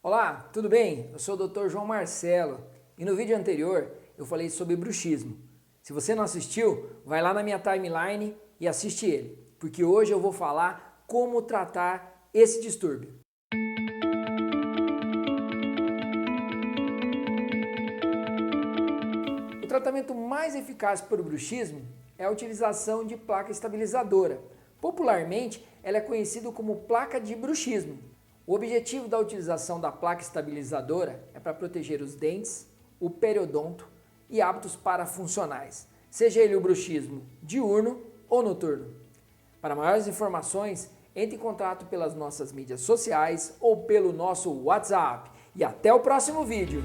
Olá, tudo bem? Eu sou o Dr. João Marcelo e no vídeo anterior eu falei sobre bruxismo. Se você não assistiu, vai lá na minha timeline e assiste ele, porque hoje eu vou falar como tratar esse distúrbio. O tratamento mais eficaz para o bruxismo é a utilização de placa estabilizadora. Popularmente, ela é conhecida como placa de bruxismo. O objetivo da utilização da placa estabilizadora é para proteger os dentes, o periodonto e hábitos parafuncionais, seja ele o bruxismo diurno ou noturno. Para maiores informações, entre em contato pelas nossas mídias sociais ou pelo nosso WhatsApp. E até o próximo vídeo!